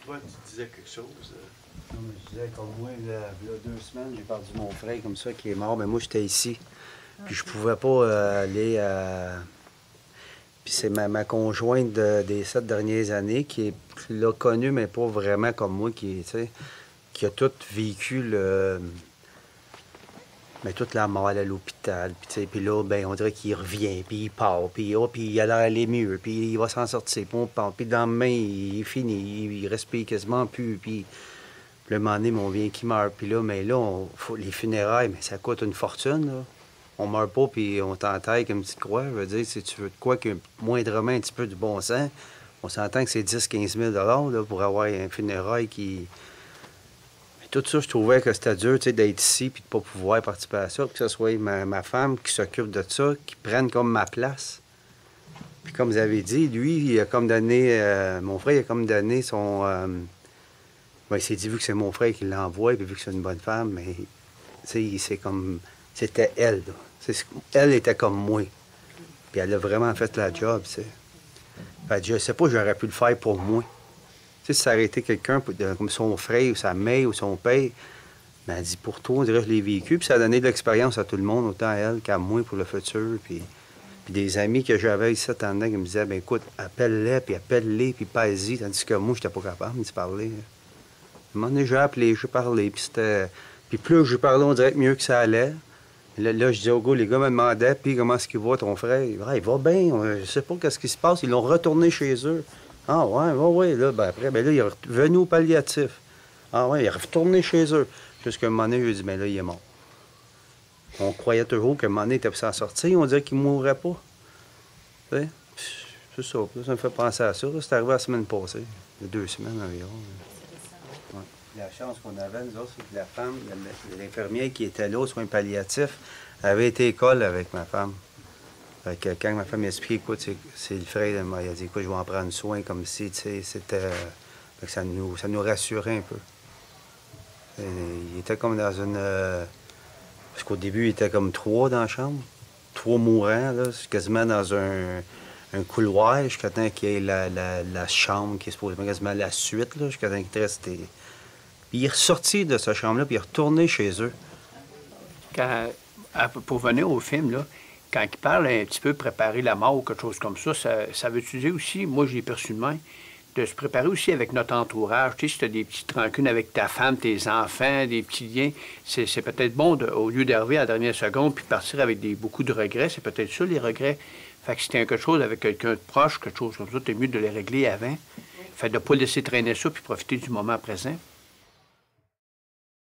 Toi, tu disais quelque chose? Non, mais je disais, comme moi, il y a 2 semaines, j'ai perdu mon frère comme ça qui est mort. Mais moi, j'étais ici. Puis je pouvais pas aller à. Puis c'est ma conjointe des 7 dernières années qui l'a connu, mais pas vraiment comme moi, tu sais, qui a tout vécu mais toute la mort à l'hôpital. Puis, tu sais, puis là, ben, on dirait qu'il revient, puis il part, puis oh, puis il a l'air aller mieux, puis il va s'en sortir, puis on part. Puis dans le lendemain, il est fini, il respire quasiment plus, puis le moment donné, on vient qu'il meurt. Puis là, mais là, les funérailles, mais ça coûte une fortune, là. On meurt pas, puis on t'enterre comme une petite croix. Je veux dire, si tu veux de quoi que moindrement un petit peu du bon sens, on s'entend que c'est 10 000 à 15 000 là, pour avoir un funérail qui... Mais tout ça, je trouvais que c'était dur, tu sais, d'être ici, puis de pas pouvoir participer à ça, que ce soit ma femme qui s'occupe de ça, qui prenne comme ma place. Puis comme vous avez dit, lui, il a comme donné... mon frère, il a comme donné son... ben, il s'est dit, vu que c'est mon frère qui l'envoie, puis vu que c'est une bonne femme, mais, tu sais, c'est comme... C'était elle, là. Elle était comme moi. Puis elle a vraiment fait la job, tu sais. Fait que je sais pas, j'aurais pu le faire pour moi. Tu sais, si ça aurait été quelqu'un comme son frère ou sa mère ou son père, mais elle dit, pour toi, on dirait que je l'ai vécu. Puis ça a donné de l'expérience à tout le monde, autant à elle qu'à moi pour le futur. Puis des amis que j'avais ici cette année qui me disaient, ben écoute, appelle-les, puis appelle-les, puis pas-y. Tandis que moi, j'étais pas capable de parler. À un moment donné, j'ai appelé, j'ai parlé, puis c'était... Puis plus je parlais, on dirait que mieux que ça allait. Là, je disais au gars, les gars me demandaient, puis comment est-ce qu'il va, ton frère? Ah, il va bien, je sais pas qu'est-ce qui se passe. Ils l'ont retourné chez eux. Ah, ouais, ouais, là, ben après, ben là, il est revenu au palliatif. Ah, ouais, il est retourné chez eux. Jusqu'à un moment donné, je lui ai dit, ben là, il est mort. On croyait toujours qu'à un moment donné, il était pour s'en sortir. On dirait qu'il mourrait pas. Tu sais? C'est ça. Ça me fait penser à ça. C'est arrivé la semaine passée. Il y a 2 semaines environ. Ouais. La chance qu'on avait, nous autres, c'est que la femme, l'infirmière qui était là aux soins palliatifs, avait été école avec ma femme. Fait que quand ma femme m'expliquait, écoute, c'est le frère de moi, il a dit, écoute, je vais en prendre soin comme si, tu sais, c'était... Fait que ça nous rassurait un peu. Il était comme dans une... parce qu'au début, il était comme 3 dans la chambre. 3 mourants, là, quasiment dans un couloir, jusqu'à temps qu'il y ait la chambre qui est supposément quasiment la suite, là, jusqu'à temps qu'il reste... Puis il est ressorti de cette chambre-là, puis il est retourné chez eux. Pour venir au film, là, quand il parle un petit peu préparer la mort ou quelque chose comme ça veut-tu dire aussi, moi j'ai perçu de même, de se préparer aussi avec notre entourage. Tu sais, si tu as des petites rancunes avec ta femme, tes enfants, des petits liens, c'est peut-être bon, au lieu d'arriver à la dernière seconde puis partir avec beaucoup de regrets, c'est peut-être ça, les regrets. Fait que si tu as quelque chose avec quelqu'un de proche, quelque chose comme ça, c'est mieux de les régler avant. Fait de ne pas laisser traîner ça puis profiter du moment présent.